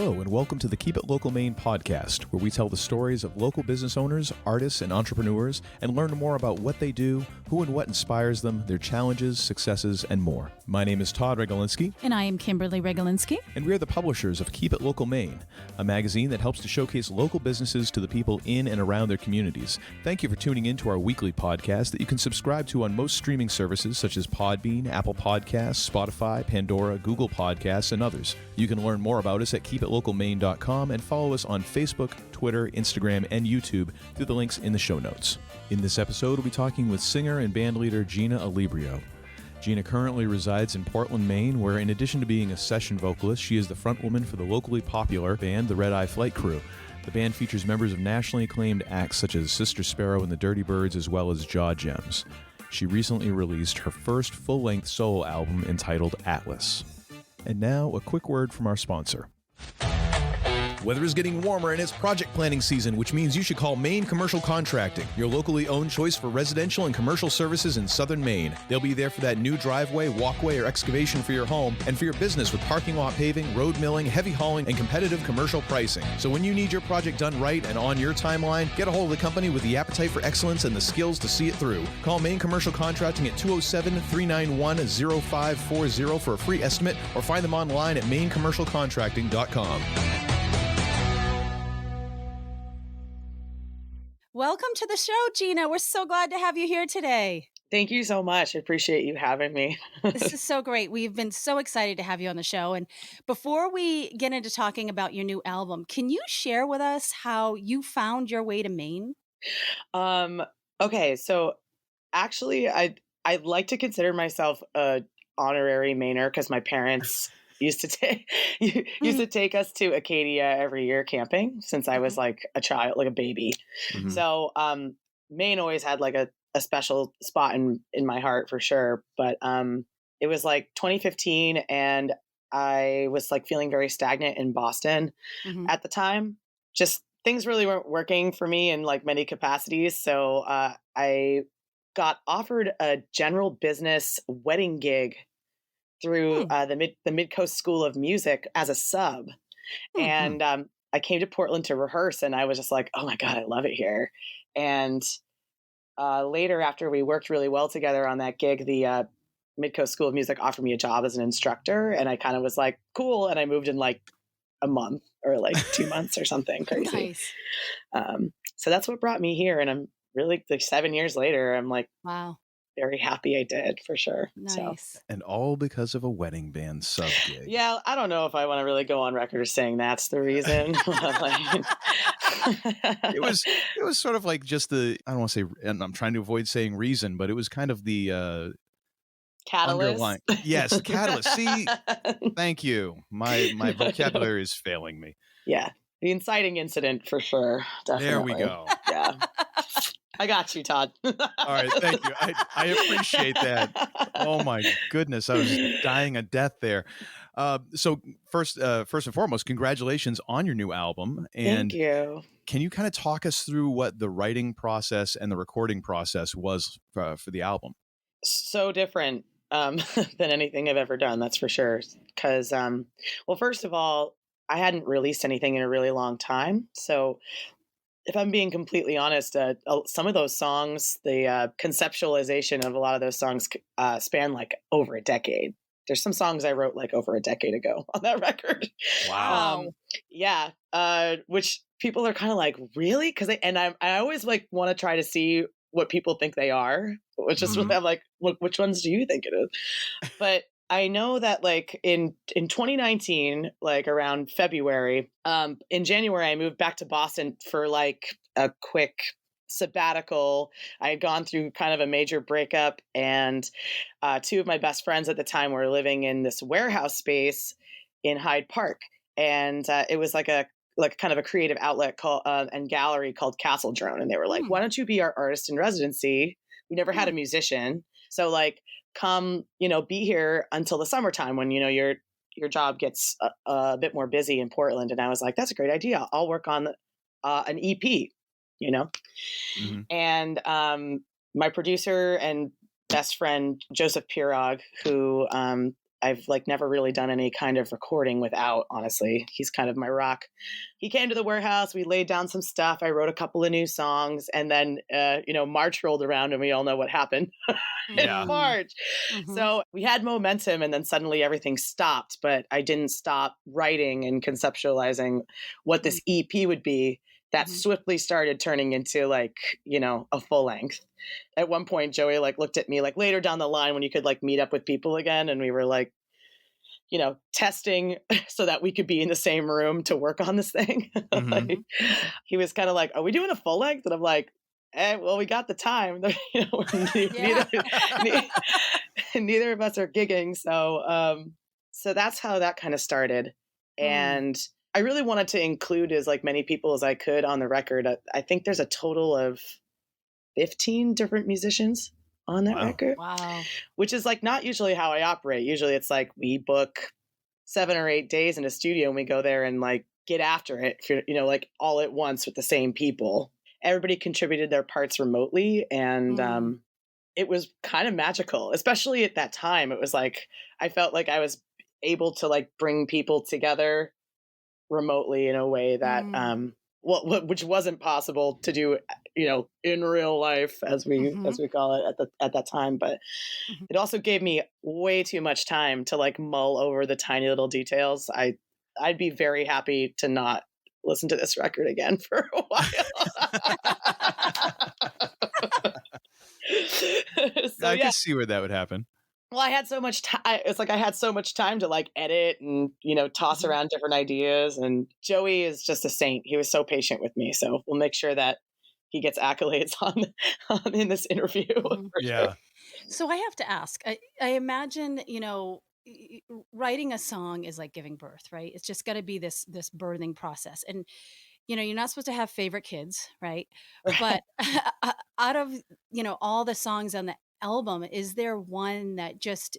Hello, and welcome to the Keep It Local Maine podcast, where we tell the stories of local business owners, artists, and entrepreneurs, and learn more about what they do, who and what inspires them, their challenges, successes, and more. My name is Todd Regalinski. And I am Kimberly Regalinski. And we are the publishers of Keep It Local Maine, a magazine that helps to showcase local businesses to the people in and around their communities. Thank you for tuning in to our weekly podcast that you can subscribe to on most streaming services such as Podbean, Apple Podcasts, Spotify, Pandora, Google Podcasts, and others. You can learn more about us at keepitlocalmaine.com and follow us on Facebook, Twitter, Instagram, and YouTube through the links in the show notes. In this episode, we'll be talking with singer and bandleader Gina Alibrio. Gina currently resides in Portland, Maine, where in addition to being a session vocalist, she is the frontwoman for the locally popular band, the Red Eye Flight Crew. The band features members of nationally acclaimed acts such as Sister Sparrow and the Dirty Birds, as well as Jaw Gems. She recently released her first full-length solo album entitled Atlas. And now, a quick word from our sponsor. Weather is getting warmer and it's project planning season, which means you should call Maine Commercial Contracting, your locally owned choice for residential and commercial services in southern Maine. They'll be there for that new driveway, walkway, or excavation for your home and for your business with parking lot paving, road milling, heavy hauling, and competitive commercial pricing. So when you need your project done right and on your timeline, get a hold of the company with the appetite for excellence and the skills to see it through. Call Maine Commercial Contracting at 207-391-0540 for a free estimate or find them online at mainecommercialcontracting.com. Welcome to the show, Gina. We're so glad to have you here today. Thank you so much. I appreciate you having me. This is so great. We've been so excited to have you on the show. And before we get into talking about your new album, can you share with us how you found your way to Maine? Okay, so actually, I'd like to consider myself a honorary Mainer because my parents used to take us to Acadia every year camping since I was like a child, like a baby. Mm-hmm. So Maine always had like a special spot in my heart for sure. But it was like 2015 and I was like feeling very stagnant in Boston at the time. Just things really weren't working for me in like many capacities. So I got offered a general business wedding gig through the Mid-Coast School of Music as a sub. Mm-hmm. And I came to Portland to rehearse and I was just like, oh my God, I love it here. And later, after we worked really well together on that gig, the Mid-Coast School of Music offered me a job as an instructor. And I kind of was like, cool. And I moved in like a month or like 2 months or something crazy. Nice. So that's what brought me here. And I'm really like 7 years later, I'm like, wow. Very happy I did for sure. Nice. So. And all because of a wedding band sub gig. Yeah, I don't know if I want to really go on record as saying that's the reason. It was sort of like just the, I don't want to say, and I'm trying to avoid saying reason, but it was kind of the catalyst. Yes, the catalyst. See, thank you. My vocabulary is failing me. Yeah, the inciting incident for sure. Definitely. There we go. Yeah. I got you, Todd. All right, thank you. I appreciate that. Oh my goodness, I was dying a death there. So first and foremost, congratulations on your new album. And thank you. Can you kind of talk us through what the writing process and the recording process was for the album? So different than anything I've ever done, that's for sure. Because, well, first of all, I hadn't released anything in a really long time, so. If I'm being completely honest, some of those songs, the conceptualization of a lot of those songs span like over a decade. There's some songs I wrote like over a decade ago on that record. Wow. Yeah. Which people are kind of like, really? Because I always like want to try to see what people think they are, which is really, I'm like, look, which ones do you think it is? But I know that like in 2019, like around February, in January, I moved back to Boston for like a quick sabbatical. I had gone through kind of a major breakup and two of my best friends at the time were living in this warehouse space in Hyde Park. And it was like kind of a creative outlet called and gallery called Castle Drone. And they were like, why don't you be our artist in residency? We never had a musician. So like, come, be here until the summertime when, your job gets a bit more busy in Portland. And I was like, that's a great idea. I'll work on an EP, Mm-hmm. And my producer and best friend, Joseph Pirog, who I've like never really done any kind of recording without, honestly. He's kind of my rock. He came to the warehouse. We laid down some stuff. I wrote a couple of new songs. And then, March rolled around and we all know what happened in Yeah. March. Mhm. So we had momentum and then suddenly everything stopped. But I didn't stop writing and conceptualizing what this EP would be. That Mhm. swiftly started turning into like, a full length. At one point, Joey like looked at me like later down the line when you could like meet up with people again. And we were like, testing so that we could be in the same room to work on this thing. Mhm. Like, he was kind of like, are we doing a full length? And I'm like, well, we got the time. Yeah. Neither of us are gigging. So that's how that kind of started. And I really wanted to include as like many people as I could on the record. I think there's a total of 15 different musicians on that Wow. record, Wow. which is like not usually how I operate. Usually it's like we book 7 or 8 days in a studio and we go there and like get after it, like all at once with the same people. Everybody contributed their parts remotely. And it was kind of magical, especially at that time. It was like, I felt like I was able to like bring people together remotely in a way that, which wasn't possible to do, in real life as we call it at that time. But it also gave me way too much time to like mull over the tiny little details. I'd be very happy to not listen to this record again for a while. I can see where that would happen. Well, I had so much time. It's like I had so much time to like edit and, toss around different ideas. And Joey is just a saint. He was so patient with me. So we'll make sure that he gets accolades on in this interview. Yeah. Sure. So I have to ask, I imagine, writing a song is like giving birth, right? It's just got to be this birthing process. And, you're not supposed to have favorite kids, right? But out of, all the songs on the album, is there one that just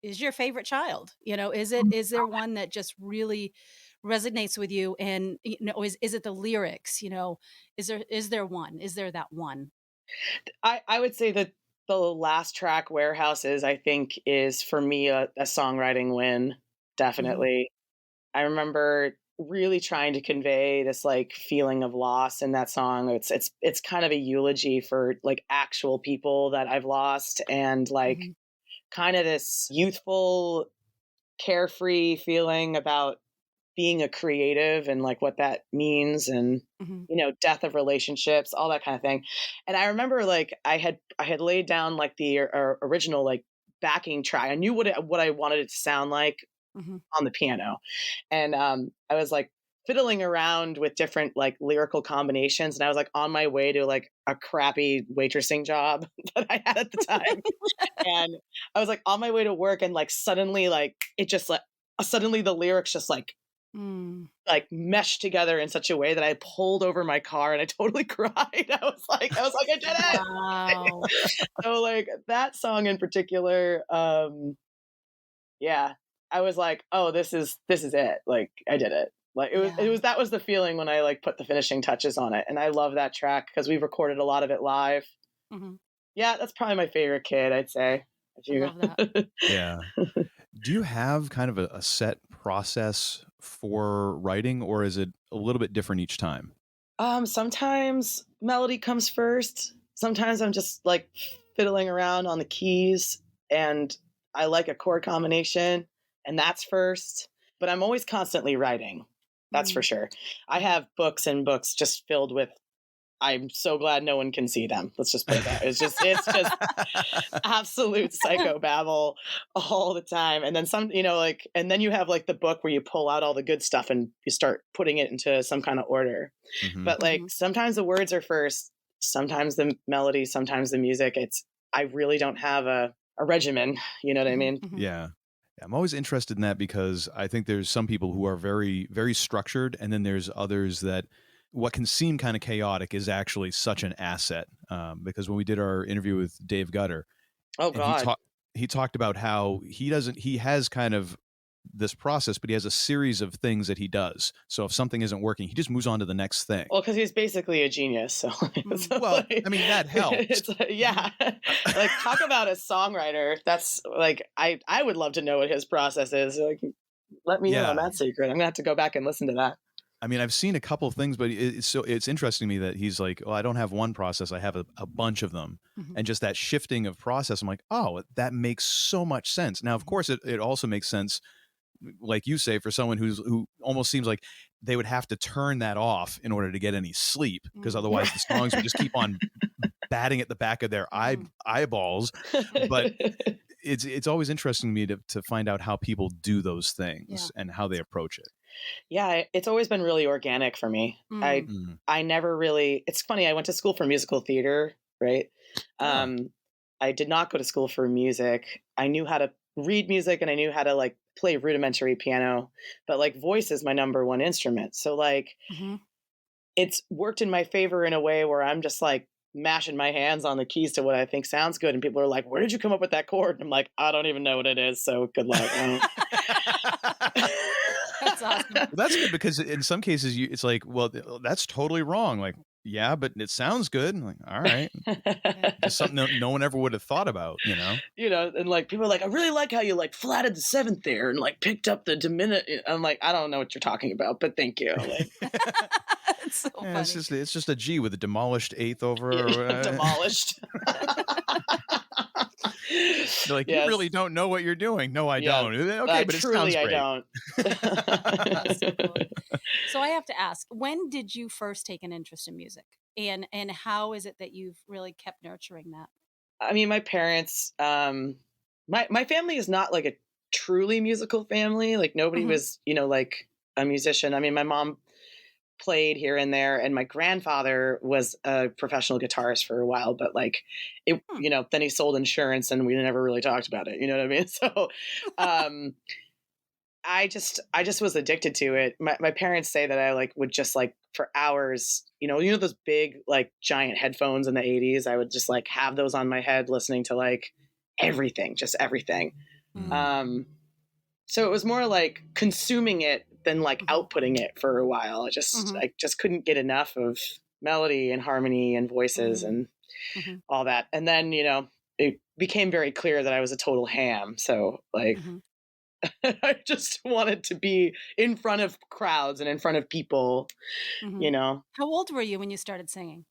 is your favorite child? Is there one that just really resonates with you? And, is it the lyrics, is there one? Is there that one? I would say that the last track, Warehouses, I think is for me a songwriting win. Definitely. I remember really trying to convey this like feeling of loss in that song. It's kind of a eulogy for like actual people that I've lost, and like kind of this youthful, carefree feeling about being a creative and like what that means, and death of relationships, all that kind of thing. And I remember like I had laid down like the original like backing track. I knew what I wanted it to sound like on the piano, and I was like fiddling around with different like lyrical combinations, and I was like on my way to like a crappy waitressing job that I had at the time. And I was like on my way to work, and like suddenly like it just like suddenly the lyrics just like meshed together in such a way that I pulled over my car and I totally cried. I was like I did it. Wow. So like that song in particular, I was like, oh, this is it. Like I did it. Like that was the feeling when I like put the finishing touches on it. And I love that track because we recorded a lot of it live. Yeah, that's probably my favorite Kid, I'd say. I love that. Yeah. Do you have kind of a set process for writing, or is it a little bit different each time? Sometimes melody comes first. Sometimes I'm just like fiddling around on the keys and I like a chord combination and that's first. But I'm always constantly writing. That's for sure. I have books and books just filled with, I'm so glad no one can see them. Let's just put it that. It's just absolute psychobabble all the time. And then some, and then you have like the book where you pull out all the good stuff and you start putting it into some kind of order. But like sometimes the words are first, sometimes the melody, sometimes the music. I really don't have a regimen. You know what I mean? Yeah. I'm always interested in that because I think there's some people who are very, very structured, and then there's others that what can seem kind of chaotic is actually such an asset. Because when we did our interview with Dave Gutter, oh God, he talked about how he has kind of this process, but he has a series of things that he does. So if something isn't working, he just moves on to the next thing. Well, because he's basically a genius. So, well, I mean, that helps. Yeah. Like, talk about a songwriter. That's like, I would love to know what his process is. Like, let me know on that secret. I'm gonna have to go back and listen to that. I mean, I've seen a couple of things, but it's interesting to me that he's like, well, I don't have one process. I have a bunch of them. And just that shifting of process, I'm like, oh, that makes so much sense. Now, of course, it also makes sense, like you say, for someone who almost seems like they would have to turn that off in order to get any sleep, because otherwise the songs would just keep on batting at the back of their eyeballs. But it's always interesting to me to find out how people do those things and how they approach it. Yeah, it's always been really organic for me. I never really, it's funny, I went to school for musical theater, right? I did not go to school for music. I knew how to read music and I knew how to like play rudimentary piano, but like voice is my number one instrument. So like it's worked in my favor in a way where I'm just like mashing my hands on the keys to what I think sounds good. And people are like, where did you come up with that chord? And I'm like, I don't even know what it is. So good luck. That's awesome. Well, that's good, because in some cases it's like, well, that's totally wrong. Like, yeah, but it sounds good. I'm like, all right. Just something no one ever would have thought about, you know? And like people are like, I really like how you like flatted the seventh there and like picked up the diminished. I'm like, I don't know what you're talking about, but thank you. Like, it's so funny. It's just a G with a demolished eighth over. Demolished. They're like, you really don't know what you're doing. No, I don't. Okay, but truly, it sounds great. I don't. So cool. So I have to ask, when did you first take an interest in music, and how is it that you've really kept nurturing that? I mean, my parents, my family is not like a truly musical family. Like nobody was, like a musician. I mean, my mom played here and there, and my grandfather was a professional guitarist for a while, but like it, then he sold insurance and we never really talked about it. You know what I mean? So, I just was addicted to it. My parents say that I like would just like for hours, those big, like giant headphones in the 80s. I would just like have those on my head listening to like everything, just everything. So it was more like consuming it than like outputting it for a while. I just couldn't get enough of melody and harmony and voices and all that. And then, it became very clear that I was a total ham. So like, I just wanted to be in front of crowds and in front of people, How old were you when you started singing?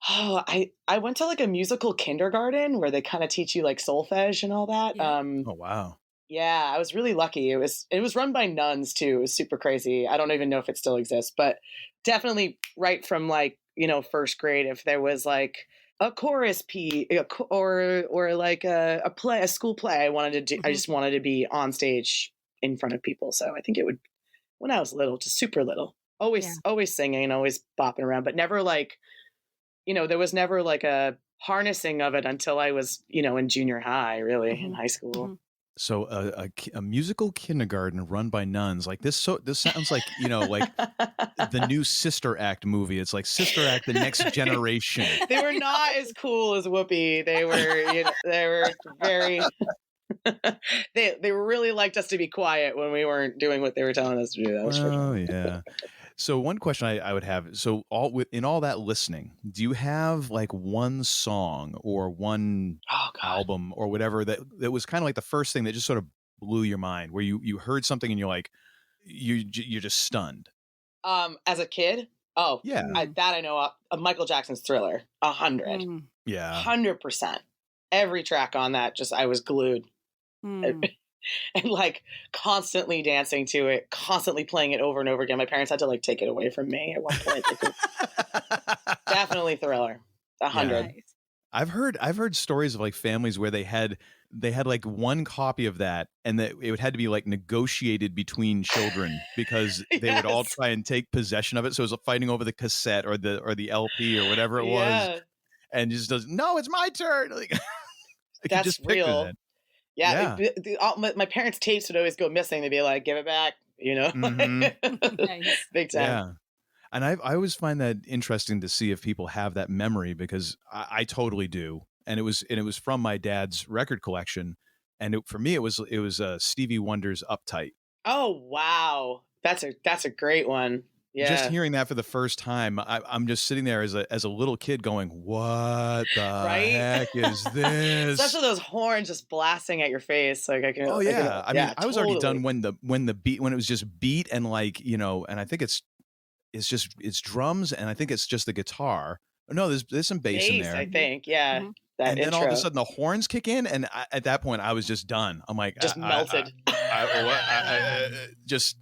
Oh, I went to like a musical kindergarten where they kind of teach you like solfege and all that. Yeah. Oh, wow. Yeah, I was really lucky. It was run by nuns too. It was super crazy. I don't even know if it still exists, but definitely right from like, first grade, if there was like a chorus piece or like a play, a school play, I just wanted to be on stage in front of people. So I think it would, when I was little, just super little, always singing, always bopping around, but never like, there was never like a harnessing of it until I was, in junior high, really, in high school. So a musical kindergarten run by nuns, like this. So this sounds like, like the new Sister Act movie. It's like Sister Act, the next generation. They were not as cool as Whoopi. They were, they were very, they really liked us to be quiet when we weren't doing what they were telling us to do. That was yeah. So one question I would have, so in all that listening, do you have like one song or one album or whatever that was kind of like the first thing that just sort of blew your mind, where you heard something and you're like, you're just stunned? As a kid? Oh, yeah. I know. Michael Jackson's Thriller, 100. Yeah. 100%. Every track on that, I was glued. And like constantly dancing to it, constantly playing it over and over again. My parents had to like take it away from me at one point. Definitely Thriller, 100. Nice. I've heard stories of like families where they had like one copy of that, and that it had to be like negotiated between children because they would all try and take possession of it. So it was fighting over the cassette or the LP or whatever it was, and just does no, it's my turn. Like, that's just real. Yeah. My parents' tapes would always go missing. They'd be like, give it back, Nice. Big time. Yeah. And I always find that interesting to see if people have that memory, because I totally do. And it was from my dad's record collection. And for me, it was Stevie Wonder's Uptight. Oh, wow. That's a great one. Just Yeah. hearing that for the first time, I'm just sitting there as a little kid going, "What the Right? heck is this?" Especially those horns just blasting at your face. Like Oh I can, yeah, I mean, yeah, I was already totally. done when it was just beat and like and I think it's drums and I think it's just the guitar. No, there's some bass in Bass, there, I think. Yeah. Mm-hmm. That and then all of a intro sudden the horns kick in, and at that point I was just done. I'm like, just melted. just.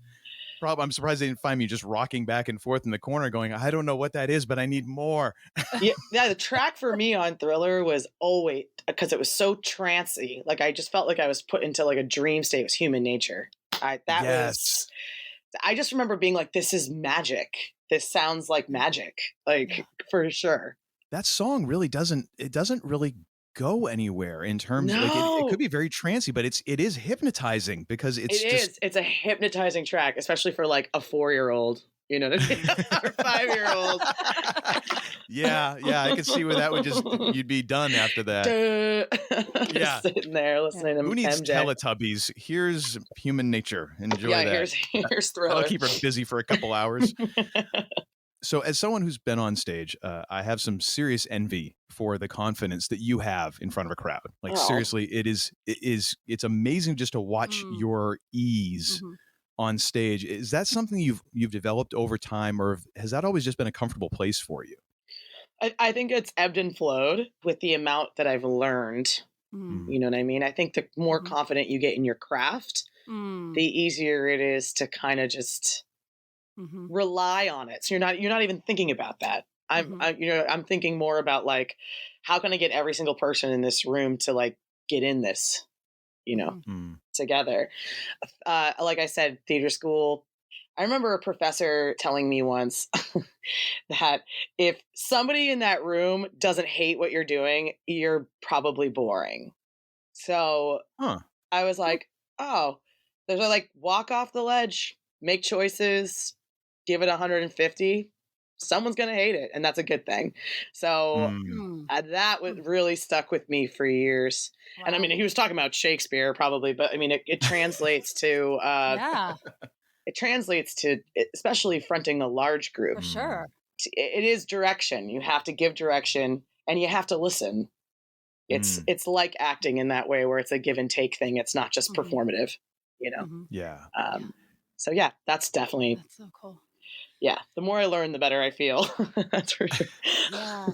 Probably, I'm surprised they didn't find me just rocking back and forth in the corner going, I don't know what that is, but I need more. Yeah, the track for me on Thriller was always because it was so trancy. Like I just felt like I was put into like a dream state. It was Human Nature. Yes. I just remember being like, this is magic. This sounds like magic, like for sure. That song really doesn't really go anywhere in terms like it No, could be very trancy, but it is hypnotizing because it's a hypnotizing track, especially for like a 4-year-old, you know what I mean? Or 5-year-old. yeah, I could see where that would you'd be done after that. Yeah. Sitting there listening to Who needs MJ. Teletubbies? Here's Human Nature. Enjoy Yeah, that. here's Thriller. That'll keep her busy for a couple hours. So as someone who's been on stage, I have some serious envy for the confidence that you have in front of a crowd. Like seriously, it's amazing just to watch your ease on stage. Is that something you've developed over time, or has that always just been a comfortable place for you? I think it's ebbed and flowed with the amount that I've learned. You know what I mean? I think the more confident you get in your craft, the easier it is to kind of just rely on it. So you're not even thinking about that. I'm thinking more about like, how can I get every single person in this room to like get in this, together. Like I said, theater school. I remember a professor telling me once that if somebody in that room doesn't hate what you're doing, you're probably boring. So I was like, oh, there's like walk off the ledge, make choices, give it 150. Someone's going to hate it. And that's a good thing. So that really stuck with me for years. Wow. And I mean, he was talking about Shakespeare probably, but I mean, it translates to, it translates to, especially fronting a large group. For sure. It is direction. You have to give direction and you have to listen. It's like acting in that way where it's a give and take thing. It's not just performative, Yeah. So yeah, that's definitely so cool. Yeah, the more I learn, the better I feel. That's for sure. Yeah.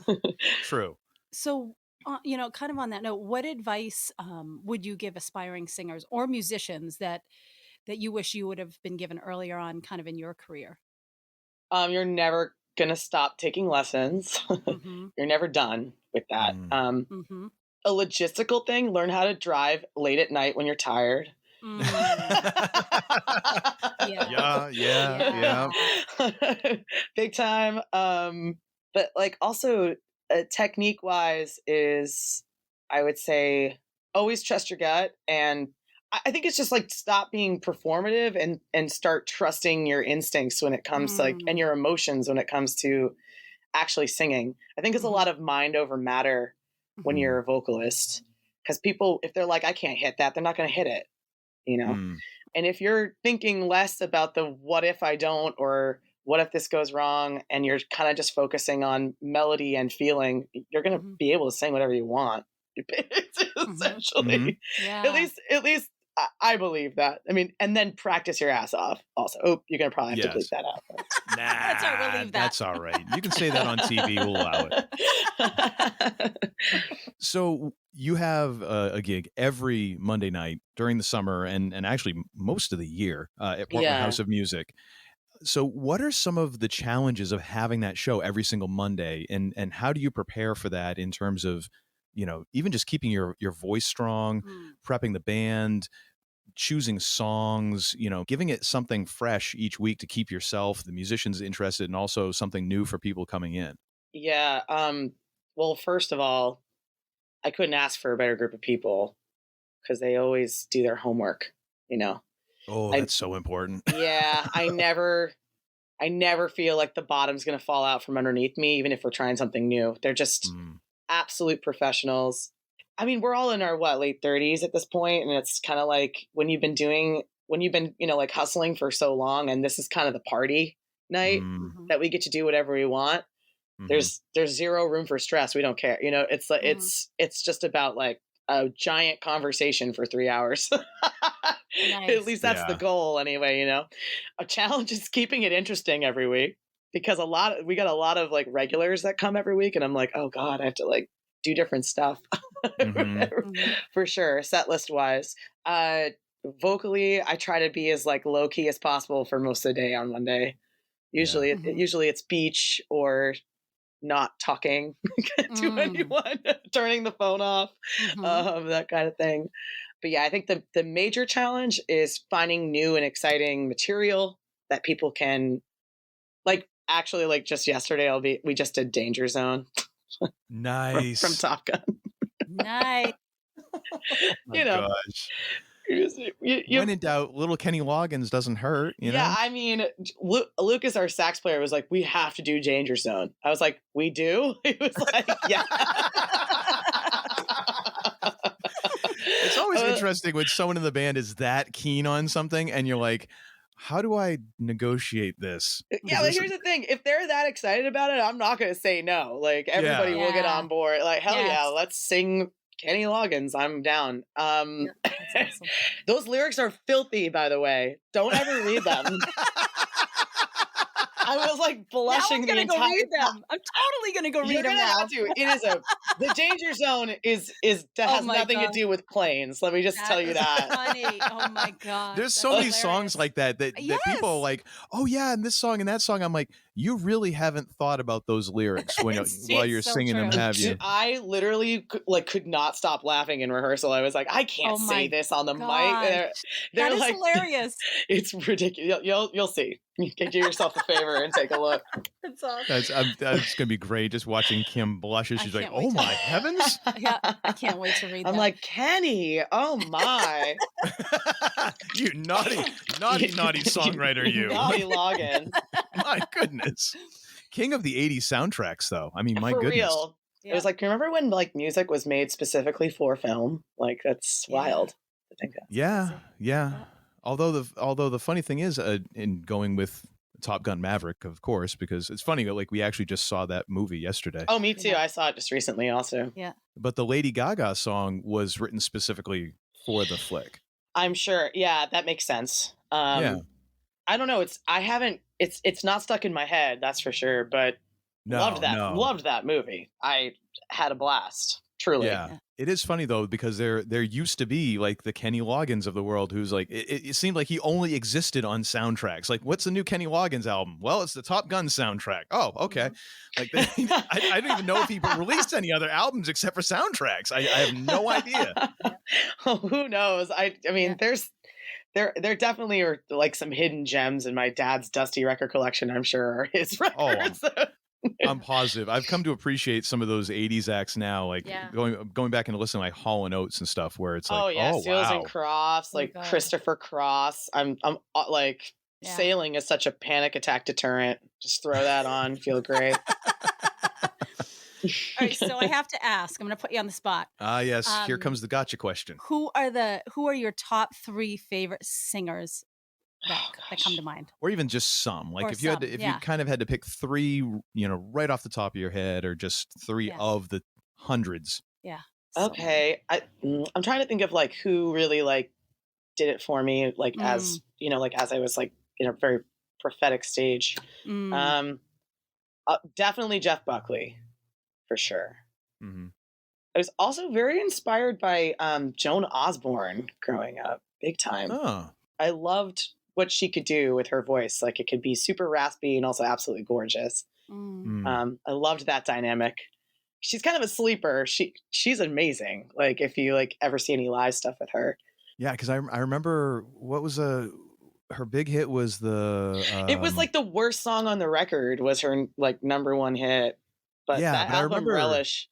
True. So, kind of on that note, what advice would you give aspiring singers or musicians that you wish you would have been given earlier on, kind of in your career? You're never gonna stop taking lessons. You're never done with that. A logistical thing: learn how to drive late at night when you're tired. Yeah. Big time. But like also technique wise is, I would say, always trust your gut. And I think it's just like stop being performative and start trusting your instincts when it comes to like, and your emotions when it comes to actually singing. I think it's a lot of mind over matter when you're a vocalist, because people, if they're like, I can't hit that, they're not going to hit it. And if you're thinking less about the what if I don't, or what if this goes wrong, and you're kind of just focusing on melody and feeling, you're going to be able to sing whatever you want. Essentially. At least I believe that. I mean, and then practice your ass off also. Oh, you're going to probably have to bleep that out. Nah, that's all right. We'll leave that. That's all right. You can say that on TV. We'll allow it. So you have a gig every Monday night during the summer and actually most of the year at Portland House of Music. So what are some of the challenges of having that show every single Monday, and how do you prepare for that in terms of, even just keeping your voice strong, prepping the band, choosing songs, giving it something fresh each week to keep yourself, the musicians interested, and also something new for people coming in? Yeah. Well, first of all, I couldn't ask for a better group of people because they always do their homework, Oh, that's so important. Yeah. I never feel like the bottom's going to fall out from underneath me, even if we're trying something new. They're just absolute professionals. I mean, we're all in our late 30s at this point, and it's kind of like when you've been doing when you've been, like hustling for so long, and this is kind of the party night that we get to do whatever we want. There's zero room for stress. We don't care. It's like it's just about like a giant conversation for 3 hours. Nice. At least that's the goal anyway. A challenge is keeping it interesting every week, because we got a lot of like regulars that come every week, and I'm like, oh God, I have to like do different stuff. For sure, set list wise. Vocally, I try to be as like low key as possible for most of the day on Monday. Usually it's beach or not talking to anyone, turning the phone off, that kind of thing. But yeah, I think the major challenge is finding new and exciting material that people can like. Actually, like just yesterday, we just did Danger Zone. Nice. from Top Gun. Nice. Gosh. When in doubt, little Kenny Loggins doesn't hurt. Yeah, I mean, Lucas, our sax player, was like, "We have to do Danger Zone." I was like, "We do?" He was like, "Yeah." It's always interesting when someone in the band is that keen on something, and you're like, how do I negotiate this? Yeah, but here's the thing. If they're that excited about it, I'm not going to say no. Like, everybody will get on board. Like, hell yeah, let's sing Kenny Loggins. I'm down. That's awesome. Those lyrics are filthy, by the way. Don't ever read them. I was like blushing the entire go read them. I'm totally going to go read them now. Have to. It is the Danger Zone has nothing to do with planes. Let me just tell you that. Funny. Oh my God. There's so many songs like that people are like, oh yeah, and this song and that song. I'm like, you really haven't thought about those lyrics while you're singing them, have you? I literally could not stop laughing in rehearsal. I was like, I can't say this on the mic. They're that is like, hilarious. It's ridiculous. You'll see. You can do yourself a favor and take a look. That's awesome. That's gonna be great. Just watching Kim blushes. She's like, "Oh my heavens!" Yeah, I can't wait to read. I'm like, Kenny. Oh my! You naughty songwriter, you naughty login. My goodness, king of the '80s soundtracks, though. I mean, my For goodness. Real. Yeah. It was like, remember when like music was made specifically for film? Like that's wild to think of. Yeah. Although the funny thing is, in going with Top Gun Maverick, of course, because it's funny, like we actually just saw that movie yesterday. Oh, me too. I saw it just recently also. Yeah. But the Lady Gaga song was written specifically for the flick. I'm sure. Yeah, that makes sense. I don't know. It's not stuck in my head, that's for sure. But loved that movie. I had a blast. Truly. Yeah. It is funny though, because there used to be like the Kenny Loggins of the world who's like it seemed like he only existed on soundtracks. Like, what's the new Kenny Loggins album? Well, it's the Top Gun soundtrack. Oh, okay. Like I don't even know if he released any other albums except for soundtracks. I have no idea. Oh, who knows? I mean, there definitely are like some hidden gems in my dad's dusty record collection. I'm sure are his records. I'm positive. I've come to appreciate some of those '80s acts now, like going back and listening to like Hall & Oates and stuff, where it's like, Seals and Crofts, like Christopher Cross. I'm like sailing is such a panic attack deterrent. Just throw that on, feel great. All right, so I have to ask. I'm going to put you on the spot. Yes. Here comes the gotcha question. Who are your top 3 favorite singers that come to mind, or even just some, like if you kind of had to pick 3, right off the top of your head, or just 3 of the hundreds? Okay. I'm trying to think of like who really like did it for me, like as like as I was like in a very prophetic stage. Definitely Jeff Buckley, for sure. I was also very inspired by Joan Osborne growing up, big time. I loved what she could do with her voice. Like, it could be super raspy and also absolutely gorgeous. I loved that dynamic. She's kind of a sleeper. She's amazing. Like, if you like ever see any live stuff with her. Yeah, because I remember what was her big hit was it was like the worst song on the record was her like number 1 hit. But that album, Relish,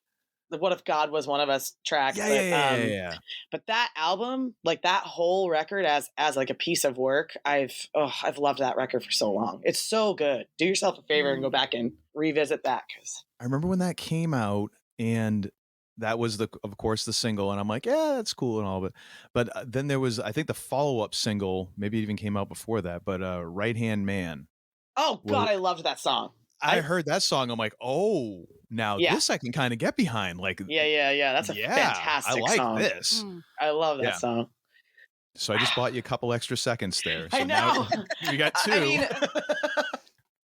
the What If God Was One of Us track. But that album, like that whole record as like a piece of work, I've loved that record for so long. It's so good. Do yourself a favor and go back and revisit that. 'Cause I remember when that came out, and that was of course the single, and I'm like, yeah, that's cool and all, but then there was, I think, the follow-up single, maybe it even came out before that, but Right Hand Man. Oh God, I loved that song. I heard that song, I'm like, oh, now this I can kind of get behind. Like, yeah. That's a fantastic I like song. this. I love that song. So I just bought you a couple extra seconds there. So I know. Now you got 2.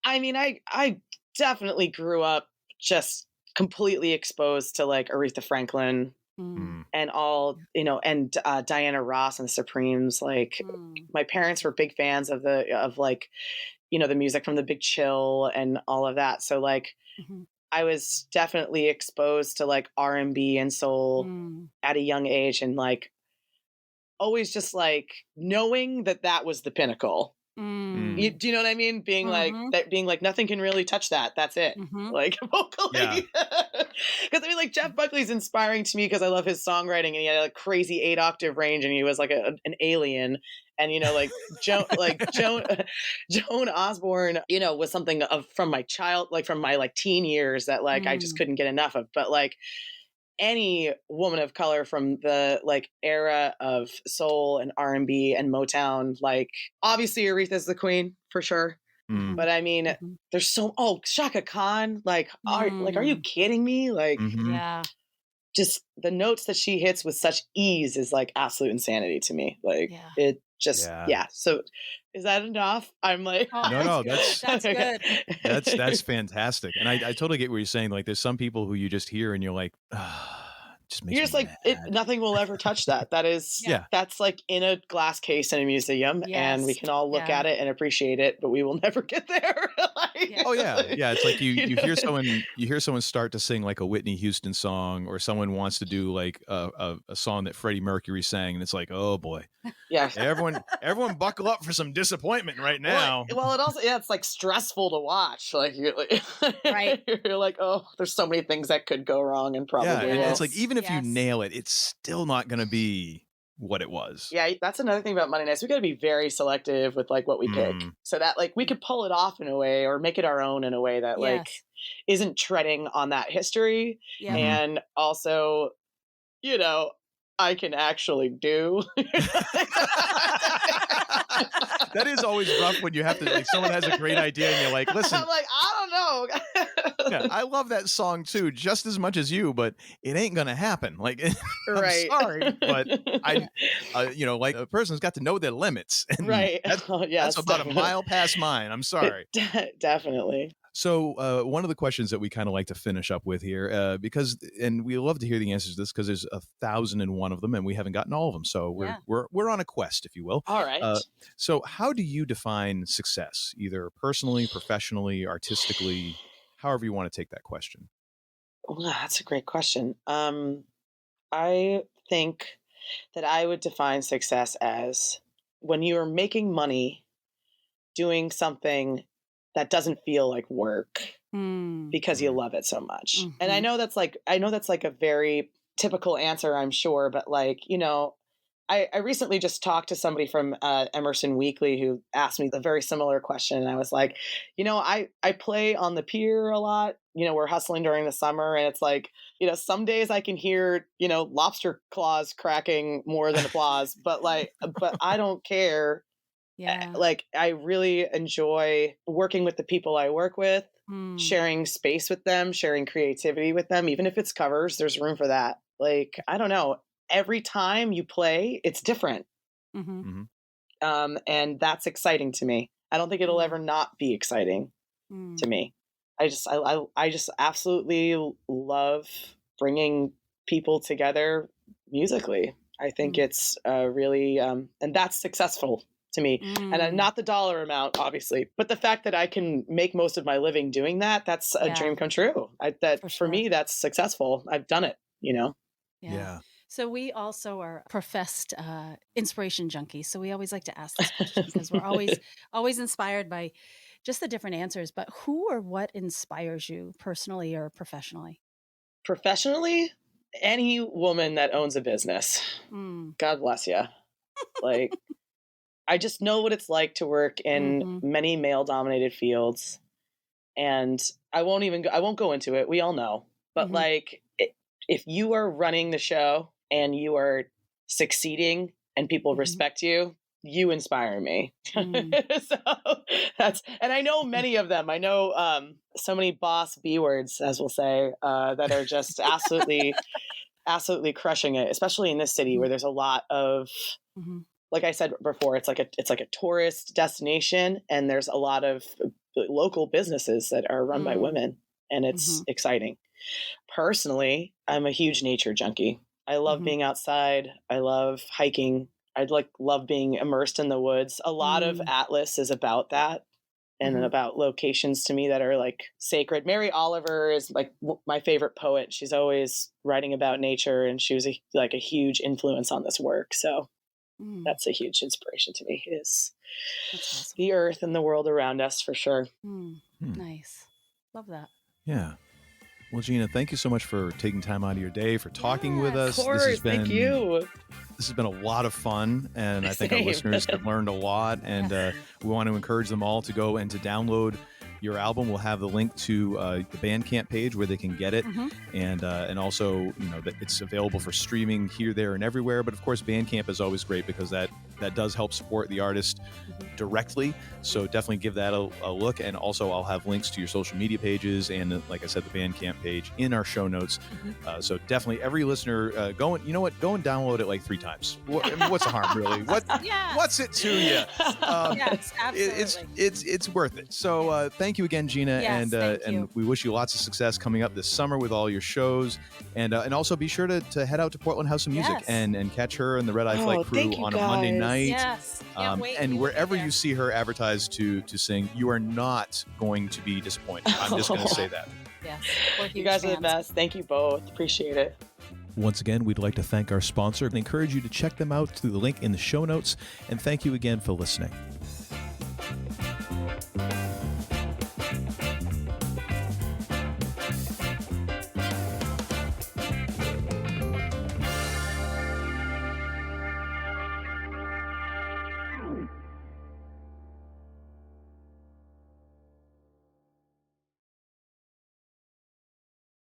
I definitely grew up just completely exposed to like Aretha Franklin and all, and Diana Ross and the Supremes. Like my parents were big fans of like, the music from The Big Chill and all of that. So like I was definitely exposed to like R&B and soul at a young age, and like always just like knowing that was the pinnacle. Do you know what I mean? Being like nothing can really touch that. That's it. Like vocally. Because I mean, like Jeff Buckley's inspiring to me because I love his songwriting, and he had a crazy 8-octave range, and he was like an alien. And like Joan Osborne, was something from my teen years that like I just couldn't get enough of. But like any woman of color from the like era of soul and R&B and Motown, like obviously Aretha's the queen for sure. But I mean, there's Shaka Khan, like, are you kidding me? Like, just the notes that she hits with such ease is like absolute insanity to me. Like it just, So is that enough? I'm like, no, that's good. That's fantastic. And I totally get what you're saying. Like there's some people who you just hear and you're like, just makes you're just like, nothing will ever touch that. That is, that's like in a glass case in a museum, and we can all look at it and appreciate it, but we will never get there. Oh yeah. It's like you hear someone start to sing like a Whitney Houston song, or someone wants to do like a song that Freddie Mercury sang, and it's like, oh boy, everyone buckle up for some disappointment right now. Well, it also it's like stressful to watch. Like you're like, you're like, oh, there's so many things that could go wrong, and probably and it's like even if you nail it, it's still not going to be what it was. Yeah, that's another thing about Monday Nights. We got to be very selective with like what we pick, so that like we could pull it off in a way or make it our own in a way that like isn't treading on that history, and also, I can actually do. That is always rough when you have to, like, someone has a great idea and you're like, listen. I'm like, I don't know. I love that song too, just as much as you, but it ain't gonna happen. Like, I'm sorry, but I, like a person's got to know their limits. Right. That's about a mile past mine. I'm sorry. Definitely. So one of the questions that we kind of like to finish up with here, and we love to hear the answers to this because there's 1,001 of them, and we haven't gotten all of them. So we're on a quest, if you will. All right. So how do you define success, either personally, professionally, artistically, however you want to take that question? Well, that's a great question. I think that I would define success as when you are making money doing something that doesn't feel like work because you love it so much. And I know that's like a very typical answer, I'm sure, but like, I recently just talked to somebody from Emerson Weekly who asked me the very similar question. And I was like, I play on the pier a lot. We're hustling during the summer, and it's like, some days I can hear, lobster claws cracking more than applause, but I don't care. Yeah. Like I really enjoy working with the people I work with, sharing space with them, sharing creativity with them. Even if it's covers, there's room for that. Like, I don't know. Every time you play, it's different. And that's exciting to me. I don't think it'll ever not be exciting to me. I just absolutely love bringing people together musically. I think it's really, and that's successful to me. And not the dollar amount, obviously, but the fact that I can make most of my living doing that, that's a dream come true. For me, that's successful. I've done it, Yeah. So we also are professed inspiration junkies. So we always like to ask this question because we're always inspired by just the different answers. But who or what inspires you personally or professionally? Professionally, any woman that owns a business. God bless you. Like, I just know what it's like to work in many male-dominated fields, and I won't go into it. We all know, but like, if you are running the show and you are succeeding and people respect you, you inspire me. So and I know many of them. I know so many boss B words, as we'll say, that are just absolutely crushing it, especially in this city where there's a lot of, like I said before, it's like a tourist destination, and there's a lot of local businesses that are run by women, and it's exciting. Personally, I'm a huge nature junkie. I love being outside. I love hiking. Love being immersed in the woods. A lot of Atlas is about that, and about locations to me that are like sacred. Mary Oliver is like my favorite poet. She's always writing about nature, and she was a huge influence on this work. So that's a huge inspiration to me, is awesome. The earth and the world around us, for sure. Nice. Love that. Yeah. Well, Gina, thank you so much for taking time out of your day, for talking with us. Of course, thank you. This has been a lot of fun, and I think our listeners have learned a lot, and we want to encourage them all to go and to download your album. We'll have the link to the Bandcamp page where they can get it, and also, that it's available for streaming here, there, and everywhere. But of course, Bandcamp is always great because that does help support the artist directly. So definitely give that a look. And also, I'll have links to your social media pages and, like I said, the Bandcamp page in our show notes. So definitely, every listener, go and download it like 3 times. What's the harm, really? What's it to you? Yes, absolutely. It's worth it. So thank you again, Gina, and we wish you lots of success coming up this summer with all your shows, and also be sure to head out to Portland House of Music and catch her and the Red Eye Flight crew on a Monday night. Yes, and wherever you see her advertised to sing, you are not going to be disappointed. I'm just going to say that. Yes, you guys are the best. Thank you both. Appreciate it. Once again, we'd like to thank our sponsor and encourage you to check them out through the link in the show notes. And thank you again for listening.